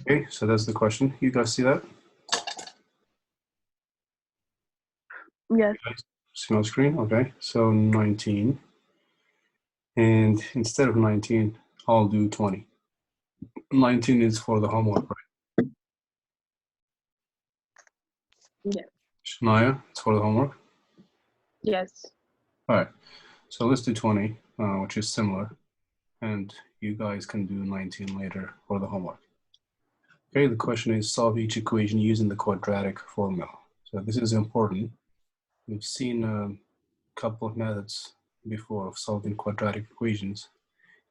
Okay, so that's the question. You guys see that? Yes. See on screen? Okay, so 19. And instead of 19, I'll do 20. 19 is for the homework, right? Yes. Shania, it's for the homework? Yes. All right, so let's do 20, which is similar. And you guys can do 19 later for the homework. Okay, the question is solve each equation using the quadratic formula. So this is important. We've seen a couple of methods before of solving quadratic equations,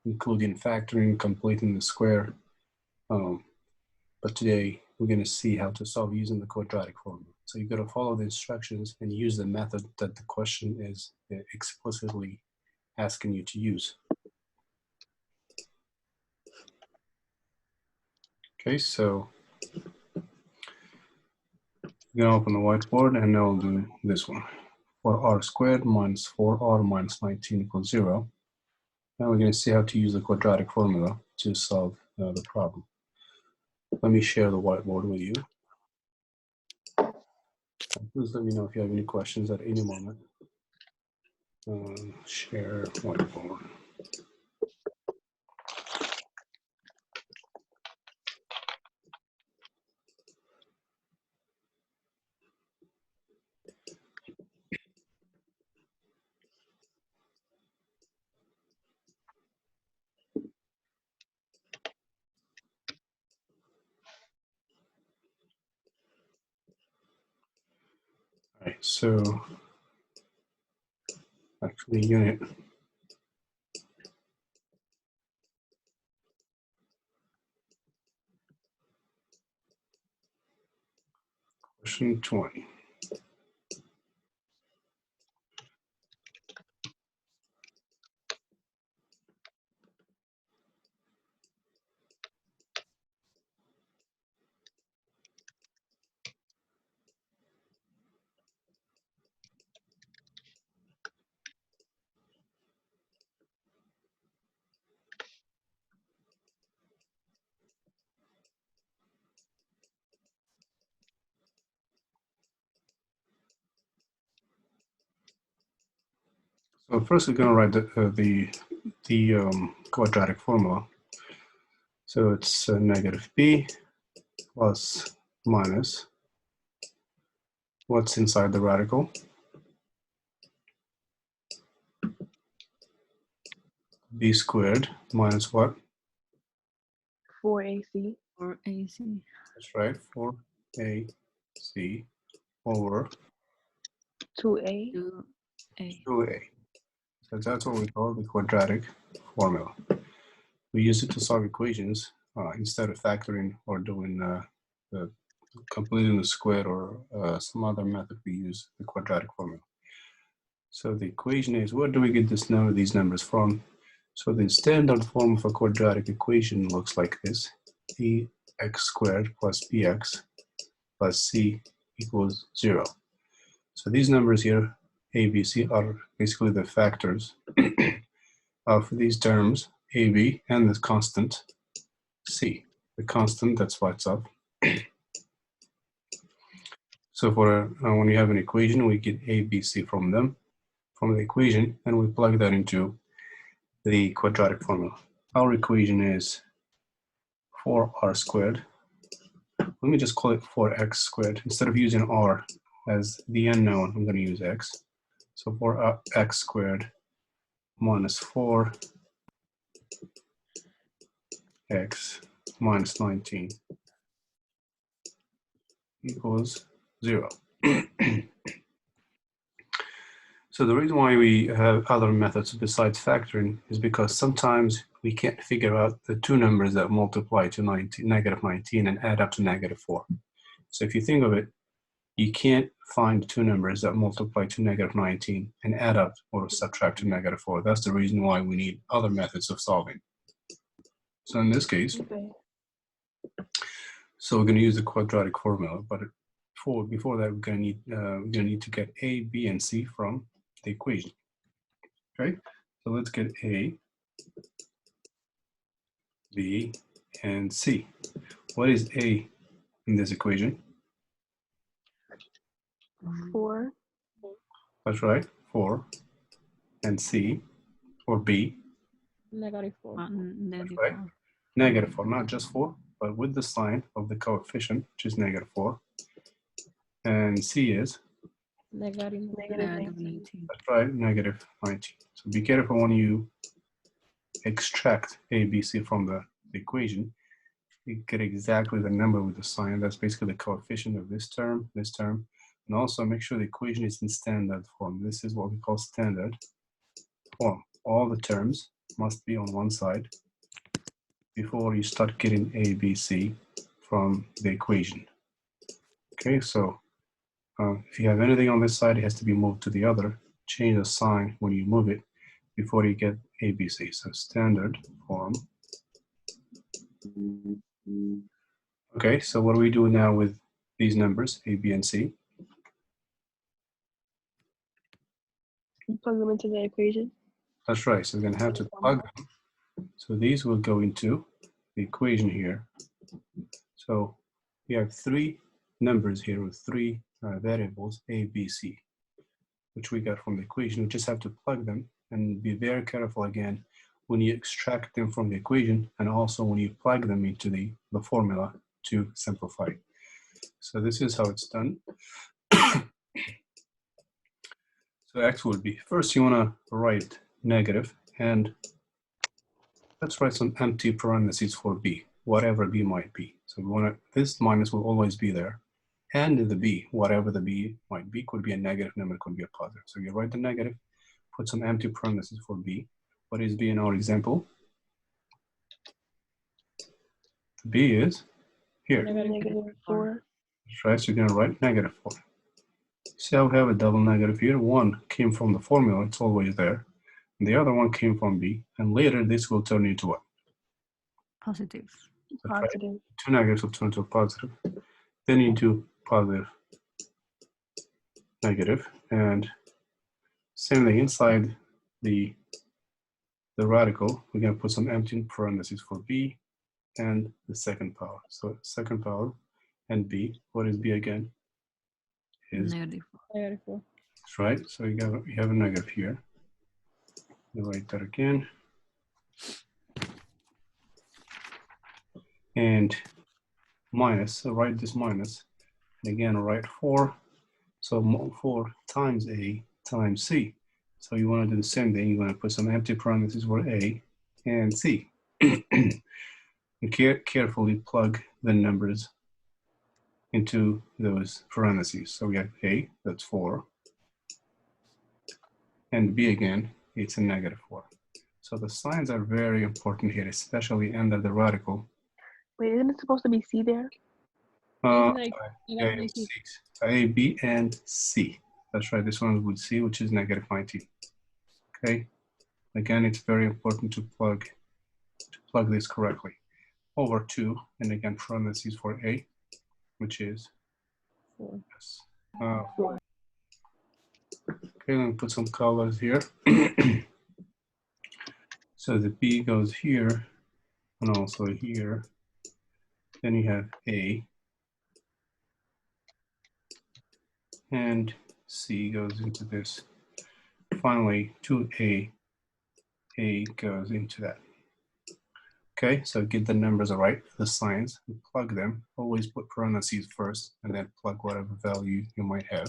including factoring, completing the square. But today we're going to see how to solve using the quadratic formula. So you've got to follow the instructions and use the method that the question is explicitly asking you to use. Okay, so you're going to open the whiteboard and now we'll do this one. 4r squared minus 4r minus 19 equals 0. Now we're going to see how to use the quadratic formula to solve the problem. Let me share the whiteboard with you. Please let me know if you have any questions at any moment. Share whiteboard. All right, so actually unit. Question 20. So first we're going to write the quadratic formula. So it's negative b plus minus what's inside the radical. B squared minus what? 4AC. 4AC. That's right, 4ac over 2A. 2A. 2a. So that's what we call the quadratic formula. We use it to solve equations instead of factoring or doing completing the square or some other method. We use the quadratic formula. So the equation is, where do we get these numbers from? So the standard form of a quadratic equation looks like this: ax squared plus bx plus c equals 0. So these numbers here, a, b, c, are basically the factors of these terms, a, b, and the constant c. The constant, that's why it's up. So for when you have an equation, we get a, b, c from the equation, and we plug that into the quadratic formula. Our equation is 4r squared. Let me just call it 4x squared. Instead of using r as the unknown, I'm going to use x. So 4x squared minus 4x minus 19 equals 0. So the reason why we have other methods besides factoring is because sometimes we can't figure out the two numbers that multiply to negative 19 and add up to negative 4. So if you think of it, you can't find two numbers that multiply to negative 19 and add up or subtract to negative 4. That's the reason why we need other methods of solving. So in this case, so we're going to use the quadratic formula, but before that, we're going to need to get a, b, and c from the equation. Okay, so let's get a, b, and c. What is A in this equation? 4. That's right, 4. And C, or B, -4. Negative right. 4. -4, not just 4, but with the sign of the coefficient, which is -4. And C is, Negative Negative 19. 19. that's right, -19. So be careful when you extract A, B, C from the equation. You get exactly the number with the sign. That's basically the coefficient of this term, and also make sure the equation is in standard form. This is what we call standard form. All the terms must be on one side before you start getting A, B, C from the equation. Okay, so if you have anything on this side, it has to be moved to the other. Change the sign when you move it before you get A, B, C. So standard form. Okay, so what do we do now with these numbers, A, B, and C? You plug them into the equation. That's right, so we're gonna have to plug them. So these will go into the equation here. So we have 3 numbers here with 3 variables, A, B, C, which we got from the equation. We just have to plug them and be very careful again when you extract them from the equation and also when you plug them into the formula to simplify. So this is how it's done. So X would be, first you want to write negative, and let's write some empty parentheses for B, whatever B might be. So we want to, this minus will always be there. And the B, whatever the B might be, could be a negative number, could be a positive. So you write the negative, put some empty parentheses for B. What is B in our example? B is here. -4. That's right, so you're gonna write -4. See how we have a double negative here? One came from the formula, it's always there. And the other one came from B, and later this will turn into what? Positive. That's right. Positive. 2 negatives will turn to a positive. Then you do positive, negative, and same thing inside the radical, we're gonna put some empty parentheses for B and the second power. So second power and B, what is B again? Is Negative 4. that's right. So you have a negative here. You write that again. And minus, so write this minus. And again, write 4. So 4 times A times C. So you want to do the same thing. You want to put some empty parentheses for A and C. And carefully plug the numbers into those parentheses. So we have A, that's 4. And B again, it's a -4. So the signs are very important here, especially under the radical. Wait, isn't it supposed to be C there? Yeah, A, B, and C. That's right, this one would C, which is -19. Okay, again, it's very important to plug this correctly. Over 2, and again, parentheses for A, which is 4. Okay, let me put some colors here. So the B goes here, and also here. Then you have A, and C goes into this. Finally, 2A, A goes into that. Okay, so get the numbers right, the signs, and plug them. Always put parentheses first, and then plug whatever value you might have.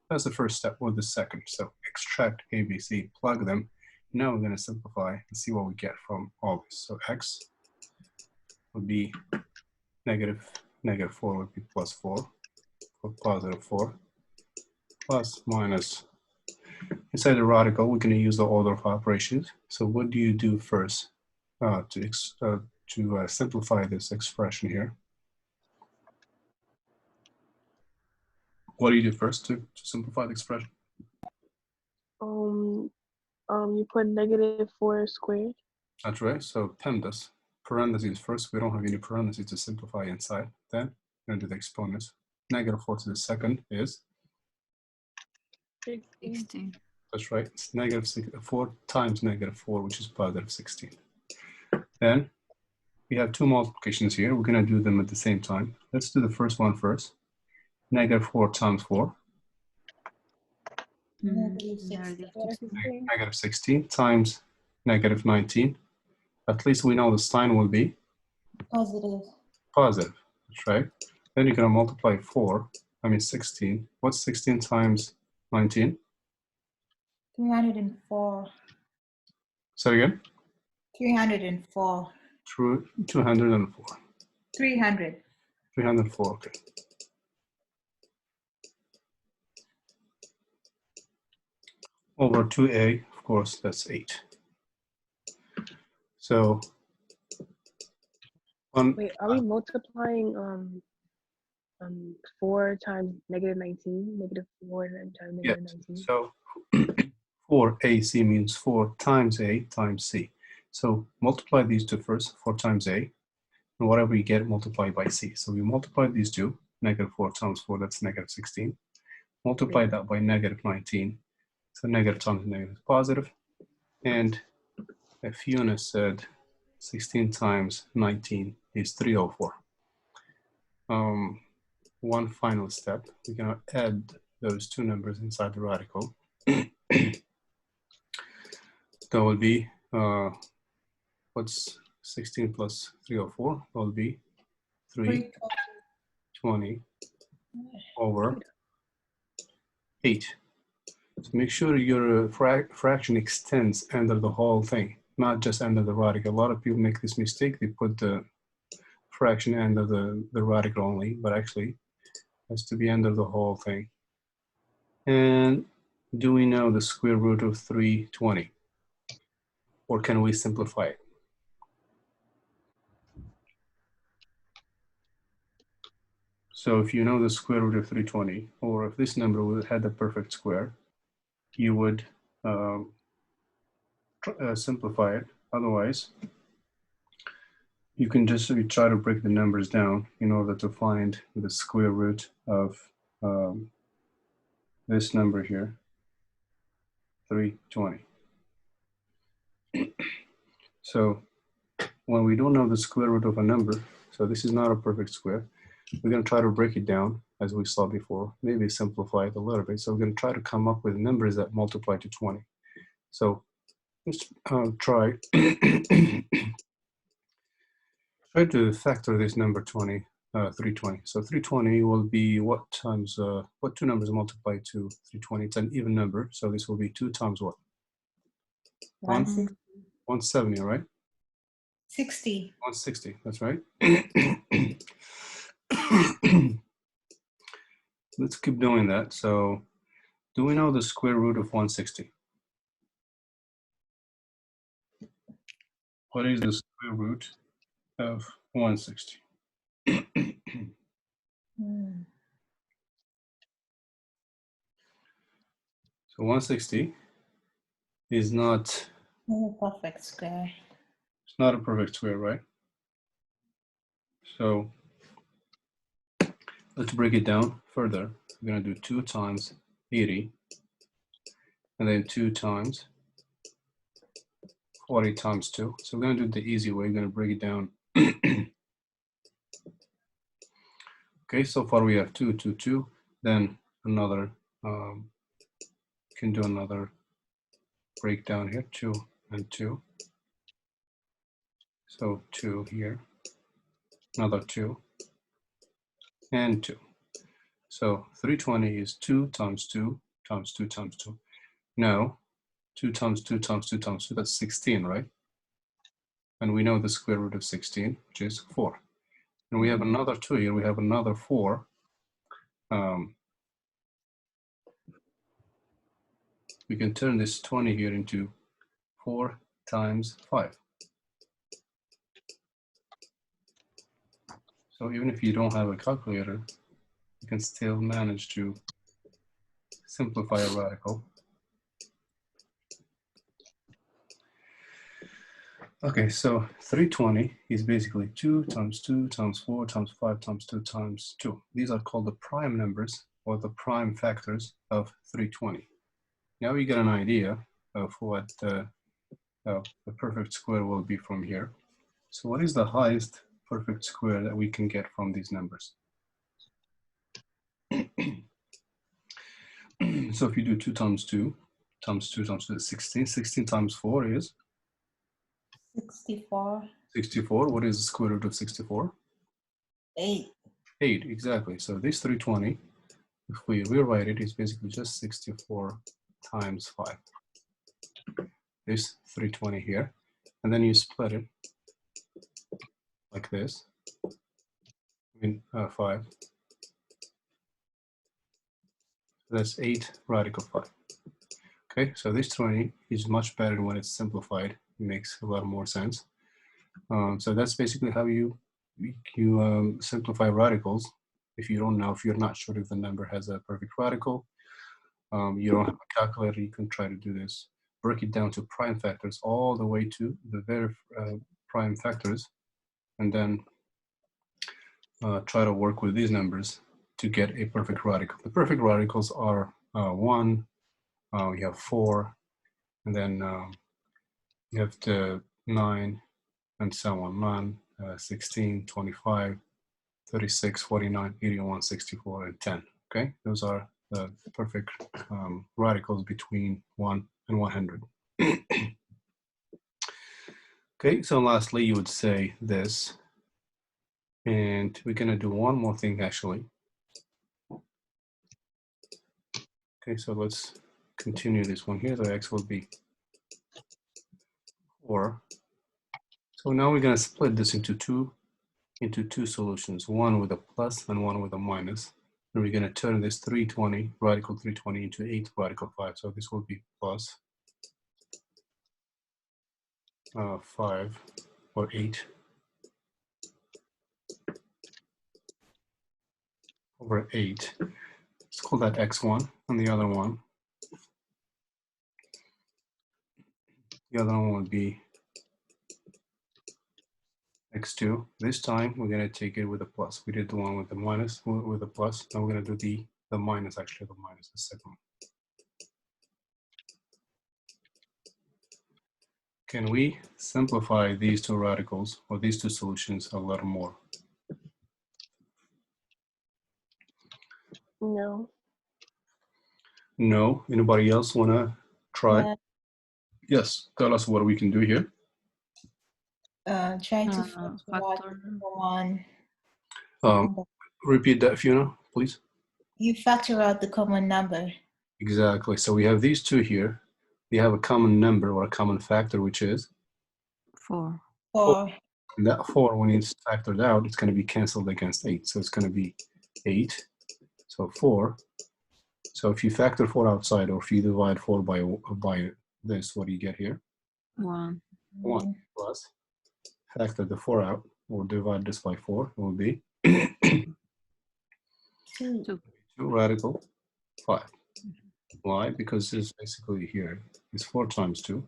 That's the first step, or the second. So extract A, B, C, plug them. Now we're going to simplify and see what we get from all this. So X would be -4 would be +4, or +4, plus minus. Inside the radical, we're going to use the order of operations. So what do you do first to simplify this expression here? What do you do first to simplify the expression? You put -4 squared. That's right. So PEMDAS, parentheses first. We don't have any parentheses to simplify inside. Then we're going to do the exponents. -4 to the second is 16. That's right. It's -4 times -4, which is +16. Then we have two multiplications here. We're going to do them at the same time. Let's do the first one first. Negative 4 times 4. Negative Negative 16. 16. Negative 16 times negative 19. At least we know the sign will be Positive. positive. That's right. Then you're going to multiply 16. What's 16 times 19? 304. Say again? 304. True, 204. 300. 304, okay. Over 2a, of course, that's 8. So, Wait, are we multiplying 4 times negative 19? Negative 4 times yeah, negative 19. so 4ac means 4 times a times c. So multiply these two first, 4 times a, and whatever you get, multiply by c. So we multiply these two, negative 4 times 4, that's negative 16. Multiply that by negative 19. So negative times negative is positive. And if Eunice said 16 times 19 is 304. One final step, we're going to add those two numbers inside the radical. That will be, what's 16 plus 304? Will be 320 over 8. So make sure your fraction extends under the whole thing, not just under the radical. A lot of people make this mistake. They put the fraction under the radical only, but actually it has to be under the whole thing. And do we know the square root of 320? Or can we simplify it? So if you know the square root of 320, or if this number would had a perfect square, you would simplify it. Otherwise, you can just try to break the numbers down in order to find the square root of this number here, 320. So when we don't know the square root of a number, so this is not a perfect square, we're going to try to break it down as we saw before, maybe simplify it a little bit. So we're going to try to come up with numbers that multiply to 20. So let's try try to factor this number 320. So 320 will be what times, what two numbers multiply to 320? It's an even number. So this will be 2 times what? 160. 170, right? 60. 160, that's right. Let's keep doing that. So do we know the square root of 160? What is the square root of 160? So 160 is not Perfect square. It's not a perfect square, right? So let's break it down further. We're going to do 2 times 80, and then 2 times 40 times 2. So we're going to do it the easy way. We're going to break it down. Okay, so far we have 2, 2, 2. Then another, can do another breakdown here, 2 and 2. So 2 here, another 2, and 2. So 320 is 2 times 2 times 2 times 2. No, 2 times 2 times 2 times 2, that's 16, right? And we know the square root of 16, which is 4. And we have another 2 here, we have another 4. We can turn this 20 here into 4 times 5. So even if you don't have a calculator, you can still manage to simplify a radical. Okay, so 320 is basically 2 times 2 times 4 times 5 times 2 times 2. These are called the prime numbers or the prime factors of 320. Now you get an idea of what the perfect square will be from here. So what is the highest perfect square that we can get from these numbers? So if you do 2 times 2 times 2 times 2 is 16. 16 times 4 is 64. 64. What is the square root of 64? 8. 8, exactly. So this 320, if we rewrite it, is basically just 64 times 5. This 320 here. And then you split it like this. I mean, 5. That's 8 radical 5. Okay, so this 20 is much better when it's simplified. It makes a lot more sense. So that's basically how you simplify radicals. If you don't know, if you're not sure if the number has a perfect radical, you don't have a calculator, you can try to do this. Break it down to prime factors all the way to the very prime factors, and then try to work with these numbers to get a perfect radical. The perfect radicals are 1, we have 4, and then you have the 9, and so on, 9, 16, 25, 36, 49, 81, 64, and 10. Okay, those are the perfect radicals between 1 and 100. Okay, so lastly, you would say this, and we're gonna do one more thing actually. Okay, so let's continue this one here. The x will be 4. So now we're gonna split this into two solutions, one with a plus and one with a minus. And we're going to turn this 320, radical 320 into 8 radical 5. So this will be plus 5 or 8 over 8. Let's call that x1. And the other one would be x2. This time we're going to take it with a plus. We did the one with the minus with a plus. Now we're going to do the minus, actually the minus, the second one. Can we simplify these two radicals or these two solutions a little more? No. No. Anybody else want to try? Yeah. Yes. Tell us what we can do here. Try to factor out Factor. one. Repeat that, Fiona, please. You factor out the common number. Exactly. So we have these two here. We have a common number or a common factor, which is 4. 4. and that 4, when it's factored out, it's going to be canceled against 8. So it's going to be 8. So 4. So if you factor 4 outside, or if you divide 4 by this, what do you get here? 1. 1 plus factor the 4 out, or divide this by 4, it will be 2. 2. 2 radical 5. Why? Because this basically here is 4 times 2.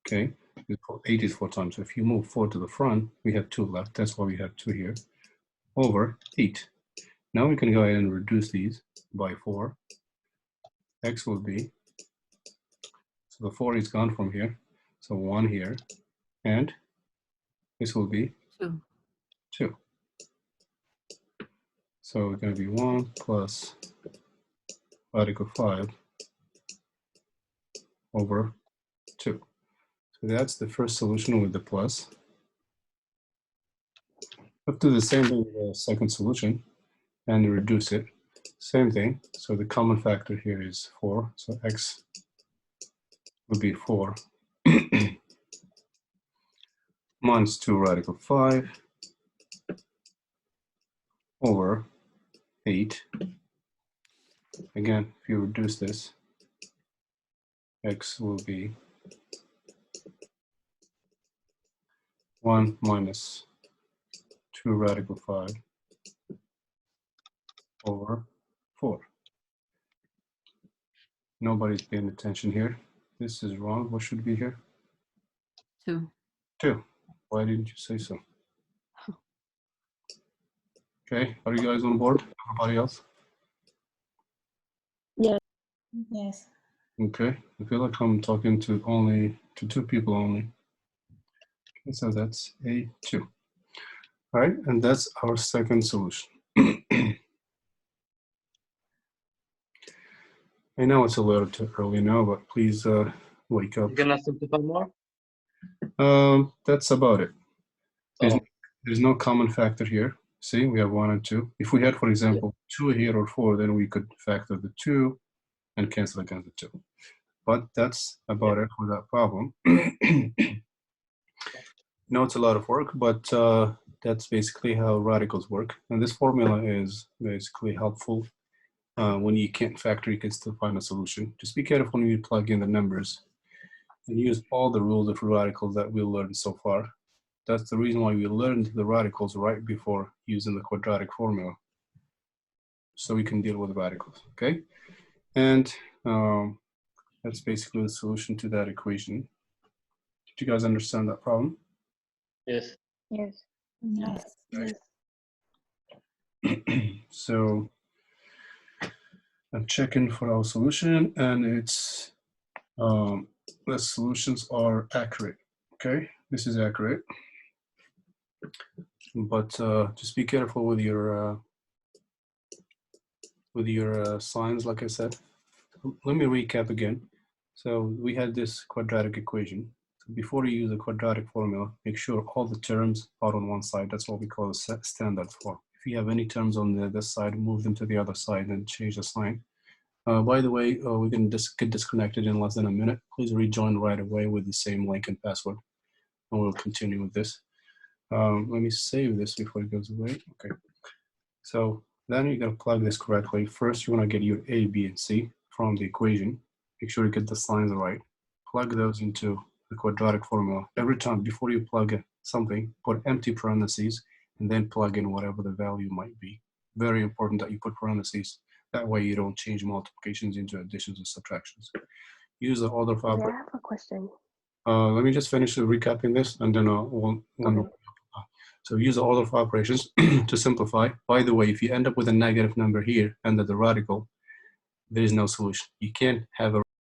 Okay, 8 is 4 times. So if you move 4 to the front, we have 2 left. That's why we have 2 here. Over 8. Now we can go ahead and reduce these by 4. X will be, so the 4 is gone from here. So 1 here. And this will be 2. 2. So it's going to be 1 plus radical 5 over 2. So that's the first solution with the plus. Let's do the same thing with the second solution and reduce it. Same thing. So the common factor here is 4. So x would be 4 minus 2 radical 5 over 8. Again, if you reduce this, x will be 1 minus 2 radical 5 over 4. Nobody's paying attention here. This is wrong. What should be here? 2. 2. Why didn't you say so? Okay, are you guys on board? Everybody else? Yes. Okay, I feel like I'm talking to 2 people only. So that's A2. All right, and that's our second solution. I know it's a little too early now, but please wake up. You cannot simplify more? That's about it. Oh, There's no common factor here. See, we have 1 and 2. If we had, for example, 2 here or 4, then we could factor the 2 and cancel against the 2. But that's about it for that problem. No, it's a lot of work, but that's basically how radicals work. And this formula is basically helpful. When you can't factor, you can still find a solution. Just be careful when you plug in the numbers and use all the rules of radicals that we learned so far. That's the reason why we learned the radicals right before using the quadratic formula. So we can deal with radicals, okay? And that's basically the solution to that equation. Did you guys understand that problem? yes. Yes. Yes. Yes. So I'm checking for our solution, and it's the solutions are accurate. Okay, this is accurate, but just be careful with your signs. Like I said, let me recap again. So we had this quadratic equation. So before you use the quadratic formula, make sure all the terms are on one side. That's what we call a standard form. If you have any terms on this side, move them to the other side and change the sign. By the way, we can get disconnected in less than a minute. Please rejoin right away with the same link and password, and we'll continue with this. Let me save this before it goes away. Okay. So then you're gonna plug this correctly. First, you wanna get your A, B, and C from the equation. Make sure you get the signs right. Plug those into the quadratic formula. Every time before you plug something, put empty parentheses and then plug in whatever the value might be. Very important that you put parentheses. That way you don't change multiplications into additions and subtractions. Use the order of Okay, I operations. have a question. Let me just finish recapping this and then Okay. So use the order of operations to simplify. By the way, if you end up with a negative number here under the radical, there is no solution. You can't have a